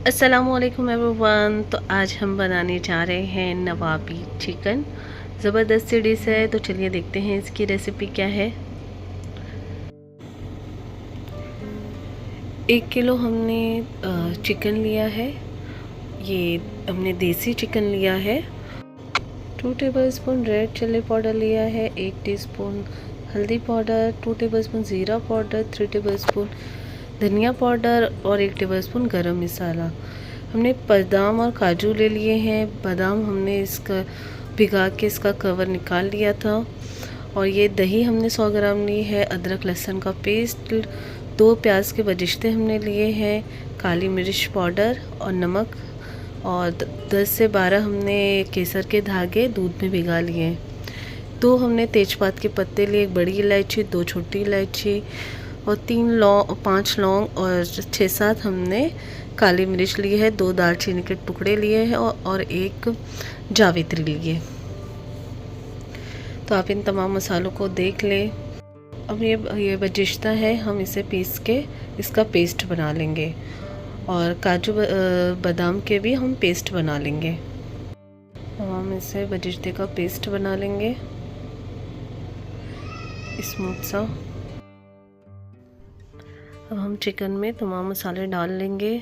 अस्सलामुअलैकुम एवरीवन। तो आज हम बनाने जा रहे हैं नवाबी चिकन। ज़बरदस्त सी डिश है, तो चलिए देखते हैं इसकी रेसिपी क्या है। 1 किलो हमने चिकन लिया है। ये हमने देसी चिकन लिया है। 2 टेबलस्पून रेड चिल्ली पाउडर लिया है, 1 टीस्पून हल्दी पाउडर, 2 टेबलस्पून ज़ीरा पाउडर, 3 टेबलस्पून धनिया पाउडर और 1 टेबलस्पून गरम मसाला। हमने बादाम और काजू ले लिए हैं। बादाम हमने इसका भिगा के इसका कवर निकाल लिया था। और ये दही हमने 100 ग्राम ली है। अदरक लहसुन का पेस्ट, 2 प्याज के बजिश्ते हमने लिए हैं, काली मिर्च पाउडर और नमक, और 10 से 12 हमने केसर के धागे दूध में भिगा लिए हैं। 2 हमने तेज़पात के पत्ते लिए, 1 बड़ी इलायची, 2 छोटी इलायची और 5 लौंग और 6-7 हमने काली मिर्च ली है, 2 दालचीनी के टुकड़े लिए हैं और 1 जावित्री लिए। तो आप इन तमाम मसालों को देख लें। अब ये बजिश्ता है, हम इसे पीस के इसका पेस्ट बना लेंगे और काजू बादाम के भी हम पेस्ट बना लेंगे। अब हम इसे बजिश्ते का पेस्ट बना लेंगे स्मूथ सा। अब हम चिकन में तमाम मसाले डाल लेंगे।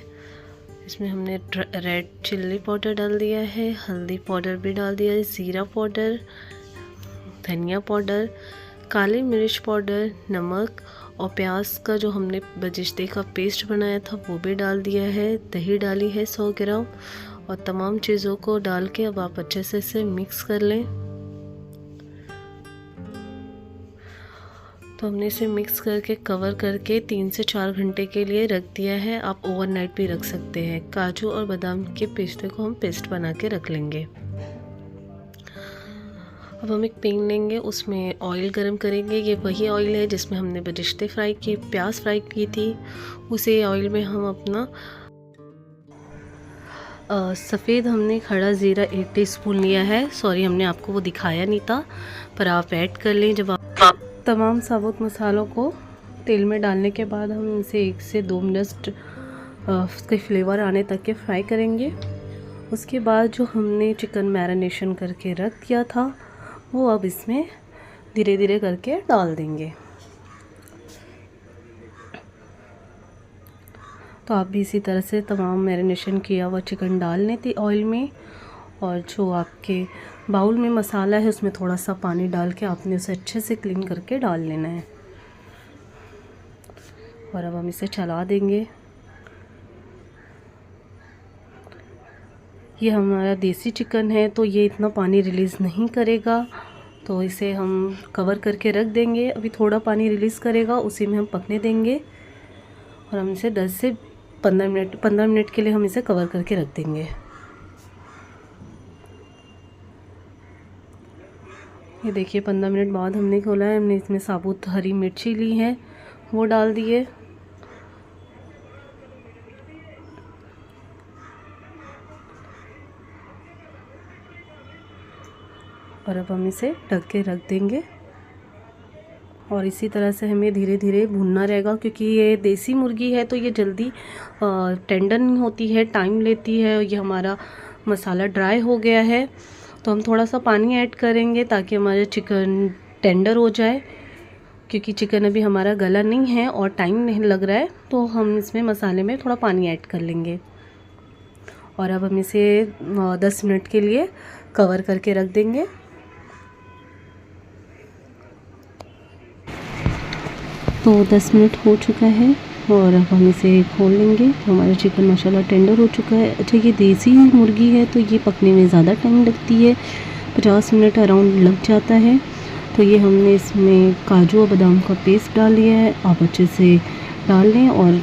इसमें हमने रेड चिल्ली पाउडर डाल दिया है, हल्दी पाउडर भी डाल दिया है, ज़ीरा पाउडर, धनिया पाउडर, काली मिर्च पाउडर, नमक और प्याज का जो हमने बजिश्ते का पेस्ट बनाया था वो भी डाल दिया है। दही डाली है 100 ग्राम और तमाम चीज़ों को डाल के अब आप अच्छे से इसे मिक्स कर लें। तो हमने इसे मिक्स करके कवर करके 3 से 4 घंटे के लिए रख दिया है। आप ओवरनाइट भी रख सकते हैं। काजू और बादाम के पेस्टे को हम पेस्ट बना के रख लेंगे। अब हम एक पैन लेंगे, उसमें ऑयल गरम करेंगे। ये वही ऑयल है जिसमें हमने बजिश्ते फ्राई किए, प्याज फ्राई की थी। उसी ऑयल में हम अपना सफ़ेद हमने खड़ा ज़ीरा 1 टीस्पून लिया है। सॉरी, हमने आपको वो दिखाया नहीं था, पर आप ऐड कर लें। जब आप तमाम साबुत मसालों को तेल में डालने के बाद हम इसे 1 से 2 मिनट उसके फ्लेवर आने तक के फ्राई करेंगे। उसके बाद जो हमने चिकन मैरिनेशन करके रख दिया था वो अब इसमें धीरे धीरे करके डाल देंगे। तो आप भी इसी तरह से तमाम मैरिनेशन किया हुआ चिकन डाल लें थी ऑयल में। और जो आपके बाउल में मसाला है उसमें थोड़ा सा पानी डाल के आपने उसे अच्छे से क्लीन करके डाल लेना है। और अब हम इसे चला देंगे। ये हमारा देसी चिकन है तो ये इतना पानी रिलीज़ नहीं करेगा, तो इसे हम कवर करके रख देंगे। अभी थोड़ा पानी रिलीज़ करेगा, उसी में हम पकने देंगे। और हम इसे 10 से 15 मिनट के लिए हम इसे कवर करके रख देंगे। ये देखिए 15 मिनट बाद हमने खोला है। हमने इसमें साबुत हरी मिर्ची ली है, वो डाल दिए। और अब हम इसे ढक के रख देंगे। और इसी तरह से हमें धीरे धीरे भूनना रहेगा, क्योंकि ये देसी मुर्गी है तो ये जल्दी टेंडर नहीं होती है, टाइम लेती है। ये हमारा मसाला ड्राई हो गया है तो हम थोड़ा सा पानी ऐड करेंगे ताकि हमारा चिकन टेंडर हो जाए, क्योंकि चिकन अभी हमारा गला नहीं है और टाइम नहीं लग रहा है। तो हम इसमें मसाले में थोड़ा पानी ऐड कर लेंगे। और अब हम इसे 10 मिनट के लिए कवर करके रख देंगे। तो 10 मिनट हो चुका है और अब हम इसे खोल लेंगे। हमारा चिकन माशाल्लाह टेंडर हो चुका है। अच्छा, ये देसी मुर्गी है तो ये पकने में ज़्यादा टाइम लगती है, 50 मिनट अराउंड लग जाता है। तो ये हमने इसमें काजू और बादाम का पेस्ट डाल लिया है। आप अच्छे से डाल लें और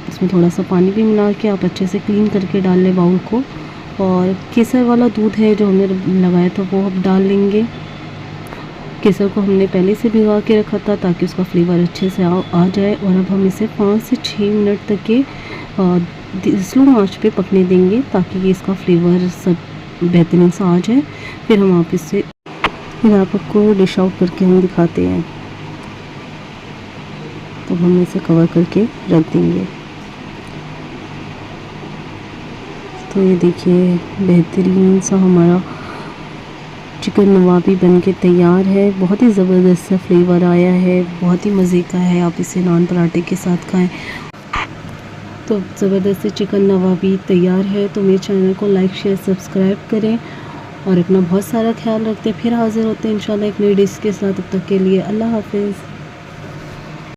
इसमें थोड़ा सा पानी भी मिला के आप अच्छे से क्लीन करके डाल लें बाउल को। और केसर वाला दूध है जो हमने लगाया था वो अब डाल लेंगे। केसर को हमने पहले से भिगा के रखा था ताकि उसका फ्लेवर अच्छे से आ जाए। और अब हम इसे 5 से 6 मिनट तक के स्लो आंच पे पकने देंगे ताकि ये इसका फ्लेवर सब बेहतरीन सा आ जाए। फिर हम आपको डिश आउट करके हम दिखाते हैं। तो हम इसे कवर करके रख देंगे। तो ये देखिए बेहतरीन सा हमारा चिकन नवाबी बन के तैयार है। बहुत ही ज़बरदस्त सा फ्लेवर आया है, बहुत ही मज़े का है। आप इसे नान पराठे के साथ खाएं तो ज़बरदस्त चिकन नवाबी तैयार है। तो मेरे चैनल को लाइक शेयर सब्सक्राइब करें और अपना बहुत सारा ख्याल रखते हैं। फिर हाज़िर होते हैं इंशाल्लाह एक नई डिश के साथ। तब तक के लिए अल्लाह हाफ़िज़।